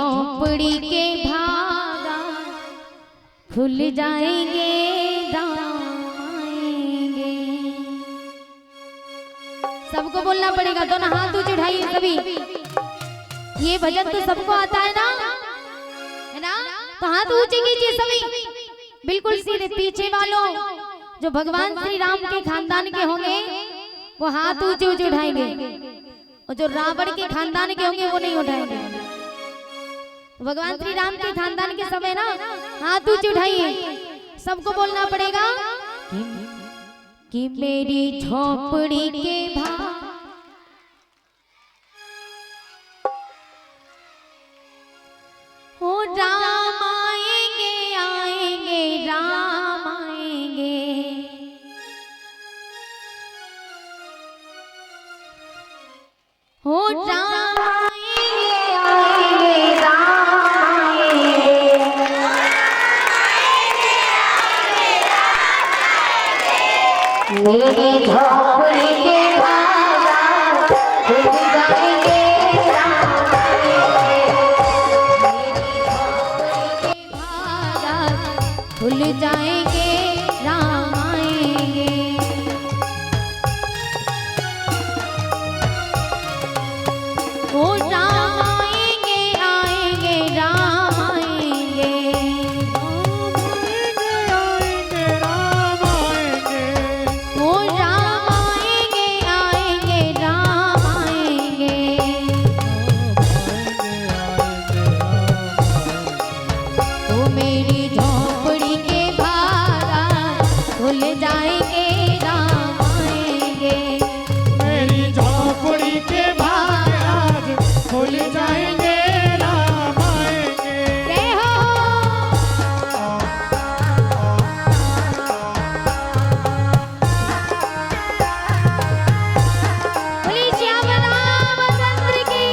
झोपड़ी के भागा खुल जाएंगे, आएंगे। सबको बोलना पड़ेगा, दोनों हाथ ऊंचे उठाइए सभी। ये भजन तो सबको आता है ना, तो हाथ ऊंचे कीजिए सभी, बिल्कुल सीधे। पीछे वालों जो भगवान श्री राम के खानदान के होंगे वो हाथ ऊंचे ऊंचे उठाएंगे, और जो रावण के खानदान के होंगे वो नहीं उठाएंगे। भगवान श्री राम के खानदान के समय ना हाथ ऊंचे उठाइए। सबको बोलना पड़ेगा कि मेरी झोपड़ी के भाग हो राम आएंगे, आएंगे, राम आएंगे। हो राम आएंगे, आएंगे, राम आएंगे। मेरी झोपड़ी के भागा खुल जाएंगे, राम आएंगे। खुल जाएंगे, राम आएंगे। ओ राम आएंगे, आएंगे, राम आएंगे। ओ राम आएंगे, आएंगे, राम आएंगे। ओ मेरी झोपड़ी के भागा खुल जाएंगे, राम आएंगे। मेरी झोपड़ी के भाग आज खुल जाएंगे, राम आएंगे। जय हो। बोलिए श्याम रामचंद्र की।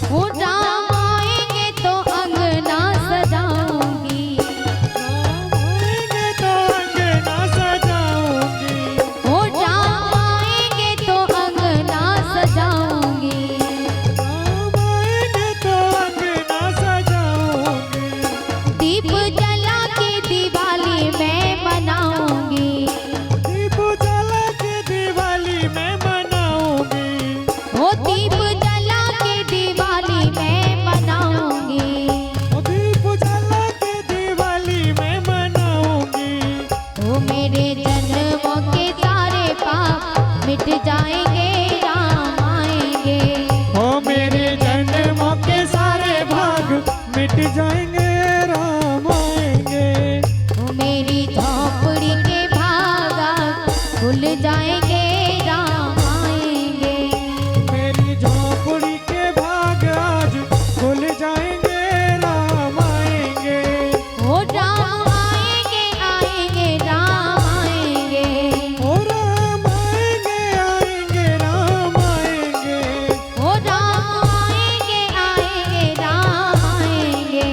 वो राम आएंगे तो अंगना सजाऊंगी, आएंगे तो अंगना सजाऊंगी। वो राम आएंगे तो अंगना सजाऊंगी। राम आएंगे तो अंगना सजाऊंगी। दीप जला के दिवाली मैं मनाऊंगी। दीप जला के दिवाली में मनाऊंगी। वो दीप जला के दिवाली मैं मनाऊंगी। दीप जला के दिवाली में मनाऊंगी। वो मेरे जन्मों के सारे पाप मिट जाएंगे, राम आएंगे। ओ मेरे जन्मों के सारे भाग मिट जाएंगे, राम आएंगे। वो मेरी झोपड़ी के भागा खुल जाएंगे, राम आएंगे। मेरी झोपड़ी के भाग आज खुल जाएंगे, राम आएंगे। वो राम आएंगे, आएंगे, राम आएंगे। ओ राम आएंगे, आएंगे, राम आएंगे। वो राम आएंगे, आएंगे, राम आएंगे।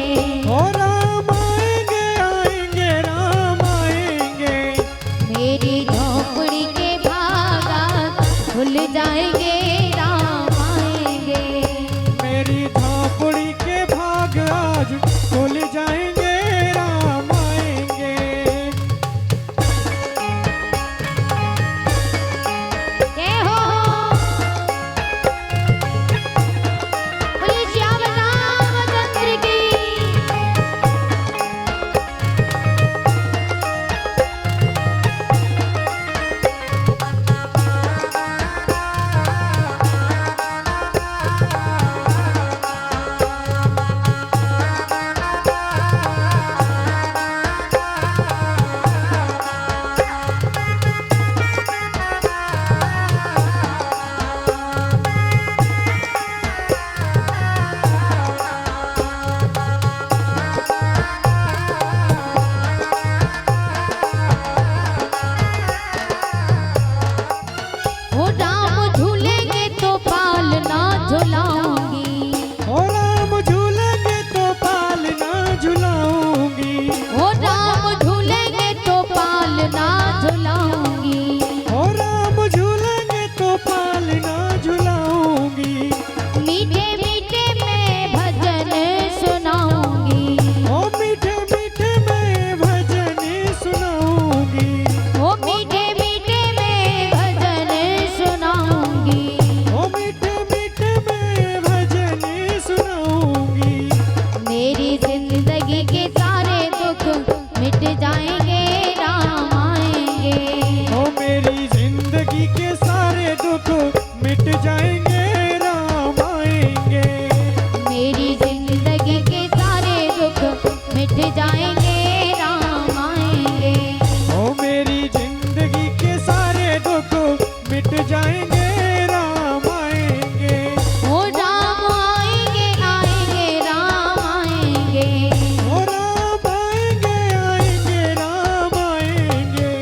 झुलाऊंगी। ओ राम झूलेंगे तो पालना झुलाऊंगी। ओ राम झूलेंगे तो पालना झुलाऊंगी। ओ राम झूलेंगे तो पालना झुलाऊंगी। मीठे मीठे मैं भजन सुनाऊंगी। ओ मीठे मीठे मैं भजन सुनाऊंगी। ओ मीठे मीठे मैं भजन सुनाऊंगी। ओ मीठे मीठे मैं भजन सुनाऊंगी। मेरी जिंदगी के सारे दुख मिट जाएंगे, राम आएंगे। ओ मेरी जिंदगी के सारे दुख मिट जाएंगे, राम आएंगे। मेरी जिंदगी के सारे दुख मिट जाएंगे, राम आएंगे। ओ मेरी जिंदगी के सारे दुख मिट जाएंगे, राम आएंगे। ओ राम आएंगे, आएंगे, राम आएंगे। ओ राम आएंगे, आएंगे, राम आएंगे।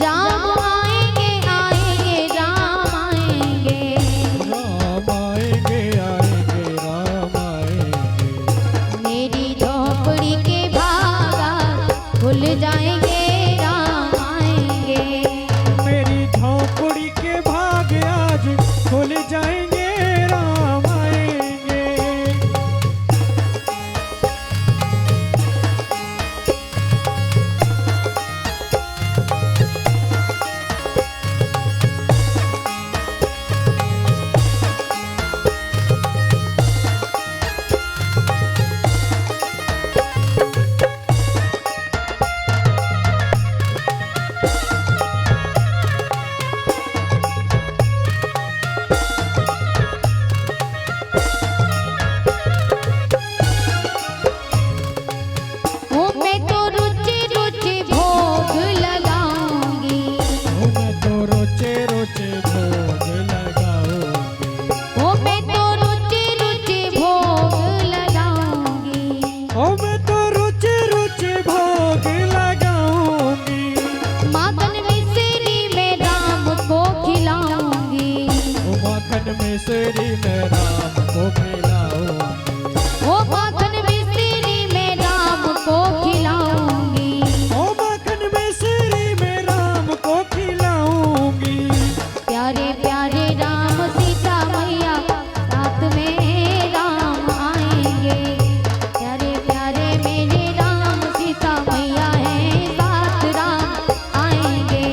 राम आएंगे, आएंगे, राम आएंगे। राम आएंगे, आएंगे, राम आएंगे। मेरी झोपड़ी के भागा खुल जाएंगे, राम आएंगे। मेरी झोंपड़ी के भाग आज खुल जाएंगे, राम आएंगे। ओ मैं तो रुचि रुचि भोग लगाऊंगी। ओ मैं तो रोचे रोचे भोग लगाऊंगी। ओ मैं तो रुचि रुचि भोग लगाऊंगी। ओ मैं तो रुचे रुचे भोग लगाऊंगी। माखन मिश्री में राम को खिलाऊंगी। ओ माखन मिश्री में राम को खिलाऊंगी। ओ माखन मिश्री में राम को खिलाऊंगी। ओ माखन मिश्री में राम को खिलाऊंगी। प्यारे प्यारे राम सीता मैया साथ में राम आएंगे। प्यारे प्यारे मेरे राम सीता मैया हैं, साथ राम आएंगे।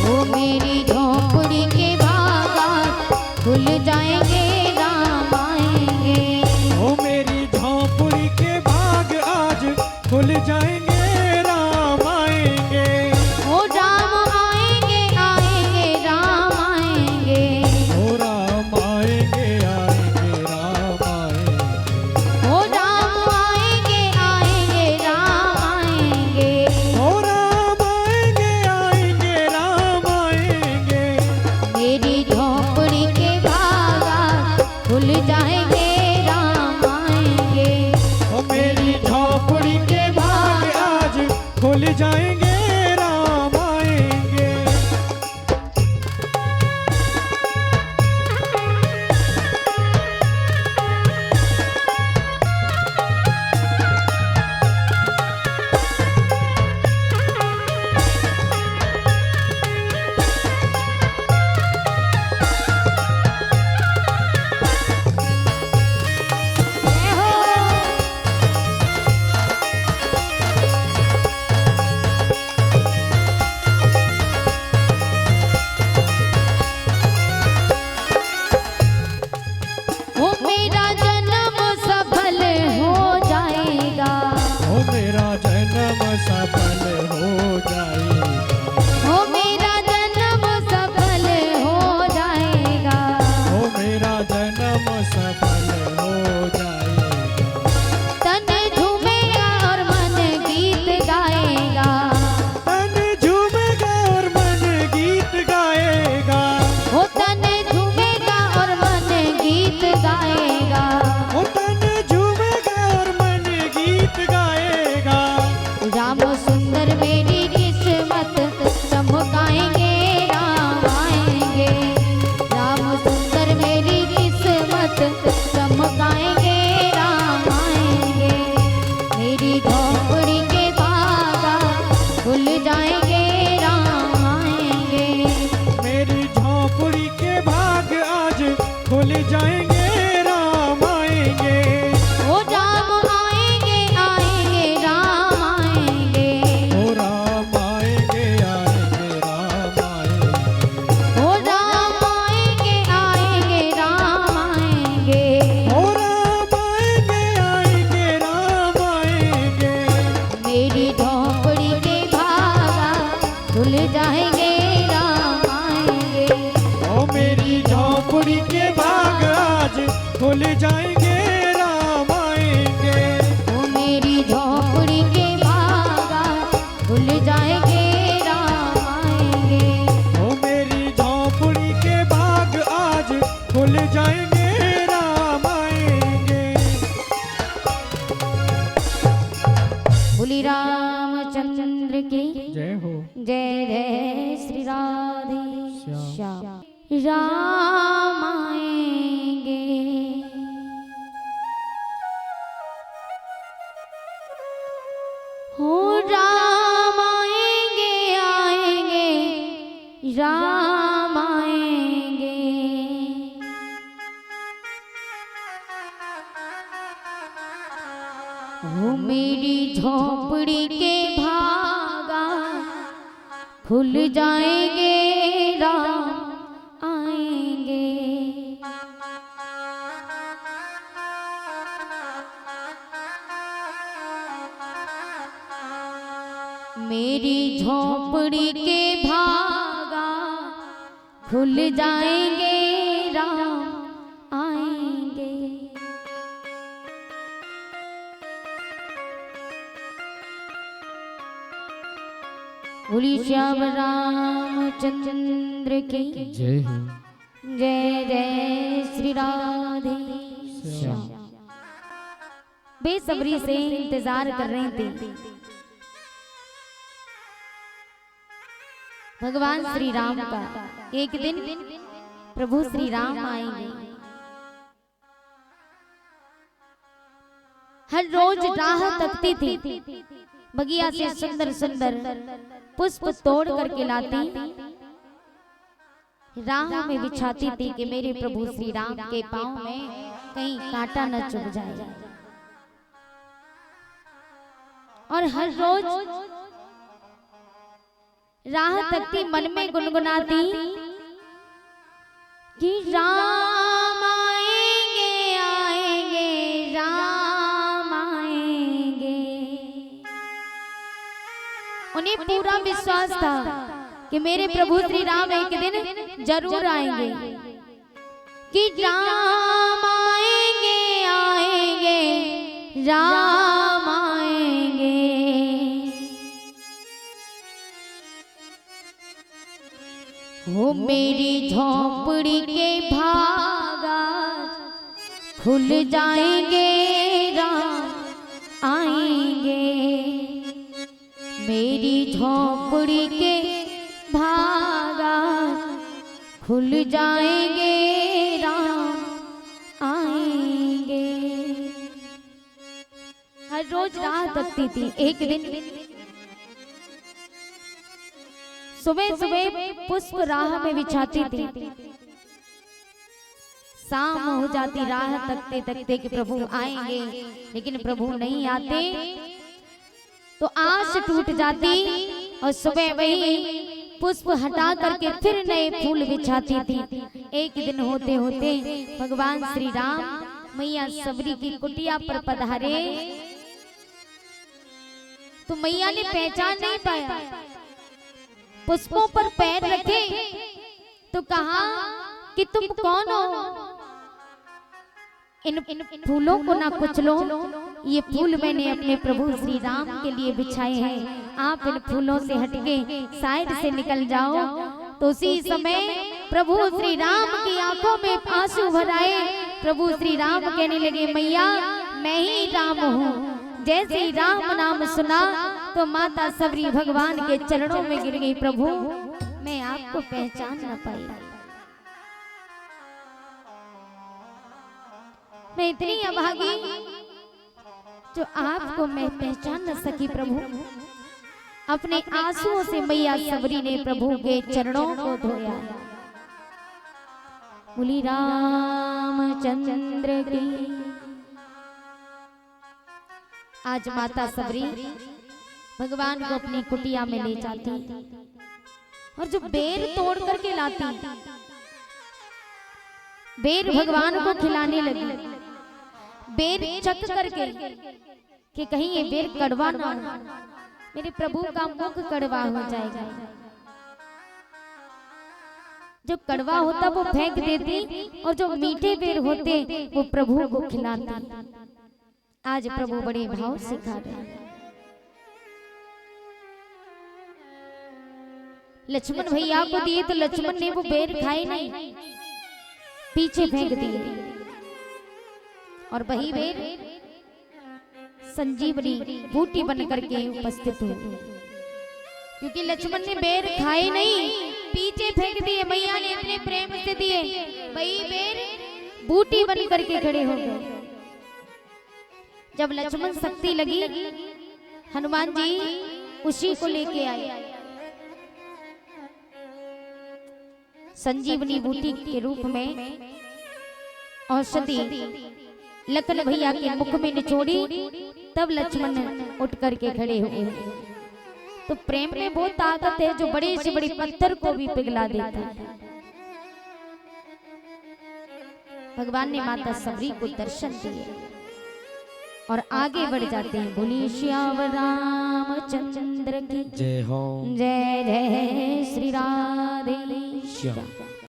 ओ मेरी झोपड़ी के बागात खुल जाएंगे, राम आएंगे। ओ मेरी झोंपड़ी के भाग आज खुल जाएंगे, राम आएंगे। ओ राम आएंगे, आएंगे, राम आएंगे। ओ राम आएंगे, आएंगे, राम आएंगे। ओ राम आएंगे, आएंगे, राम आएंगे। ओ राम आएंगे, आएंगे, राम आएंगे। मेरी झोपड़ी के बागा खुल जाएंगे, राम आएंगे। ओ मेरी झोंपड़ी के भाग आज खुल जाएंगे, राम आएंगे। जय हो। खुल जाएंगे राम आएंगे। ओ मेरी झोपड़ी के भागा खुल जाएंगे राम आएंगे। ओ मेरी झोपड़ी के बाग आज खुल जाएंगे राम आएंगे। बोली रामचंद्र की जय हो। जय जय श्री राधे श्याम। राम आएंगे, हो राम आएंगे आएंगे राम आएंगे। हो मेरी झोपड़ी के भागा खुल जाएंगे राम आएंगे। मेरी झोपड़ी के भागा खुल जाएंगे राम आएंगे। बोली श्याम रामचंद्र की जय हो। जय जय श्री राधे श्याम। बेसब्री से इंतजार कर रहे थे भगवान श्री राम का। एक दिन प्रभु श्री राम आएंगे। हर रोज राह तकती थी, बगिया से सुंदर सुंदर पुष्प तोड़ करके लाती, राह में बिछाती थी कि मेरे प्रभु श्री राम के पांव में कहीं कांटा न चुभ जाए। और हर रोज राह तकती मन में गुनगुनाती कि राम आएंगे आएंगे राम आएंगे। उन्हें पूरा विश्वास था कि मेरे प्रभु श्री राम एक दिन जरूर आएंगे, कि राम आएंगे आएंगे राम आएंगे। हो मेरी झोपड़ी के भागा खुल जाएंगे राम आएंगे। मेरी झोपड़ी के भागा खुल जाएंगे राम आएंगे। हर रोज राह तकती थी। एक दिन सुबह सुबह पुष्प राह में बिछाती थी, शाम हो जाती राह तकते तकते कि प्रभु आएंगे, लेकिन प्रभु नहीं आते तो आस टूट जाती और सुबह वही पुष्प हटा करके फिर नए फूल बिछाती थी। एक दिन होते होते भगवान श्री राम मैया सबरी की कुटिया पर पधारे तो मैया ने पहचान नहीं पाया। पुष्पों पर पैर रखे तो कहा कि तुम कौन हो? इन फूलों को ना कुचलो, ये फूल मैंने अपने प्रभु श्री राम के लिए बिछाए हैं। आप इन फूलों से हटके साइड से निकल जाओ। तो उसी समय प्रभु श्री राम की आंखों में आंसू भर आए। प्रभु श्री राम कहने लगे, मैया मैं ही राम हूँ। जैसे ही राम नाम सुना तो माता सबरी भगवान के चरणों में गिर गई। प्रभु मैं आपको पहचान न पाई, मैं इतनी अभागी जो आपको मैं पहचान न सकी। प्रभु अपने आंसुओं से मैया सबरी ने प्रभु के चरणों को धोया। बोली रामचंद्र की। आज माता सबरी भगवान को अपनी कुटिया में ले जाती और जो बेर तोड़ करके लाती, बेर भगवान को खिलाने लगी। बेर चख करके कि कहीं ये बेर कड़वा ना हो, मेरे प्रभु का मुख कड़वा हो जाएगा। जो कड़वा होता वो फेंक देती और जो मीठे बेर होते वो प्रभु को खिलाती। आज प्रभु बड़े भाव सिखा रहे हैं। लक्ष्मण भैया को दिए तो लक्ष्मण ने वो बेर खाए नहीं, पीछे फेंक दिए। और वही बेर संजीवनी बूटी बन करके उपस्थित हो, क्योंकि लक्ष्मण ने बेर खाए नहीं, पीछे फेंक दिए। मैया ने इतने प्रेम से दिए, वही बेर बूटी बन करके खड़े हो गए। जब लक्ष्मण शक्ति लगी, हनुमान जी उसी को लेके आए, संजीवनी बूटी के रूप में औषधि लखन भैया के मुख में निचोड़ी, तब लक्ष्मण उठ करके खड़े हो गए। तो प्रेम में बहुत ताकत है जो बड़े से बड़े पत्थर को भी पिघला देता है। भगवान ने माता सबरी को दर्शन दिए और आगे बढ़ जाते हैं। बोलिए श्यावर रामचंद्र की जय हो। जय जय श्री राधे श्याम।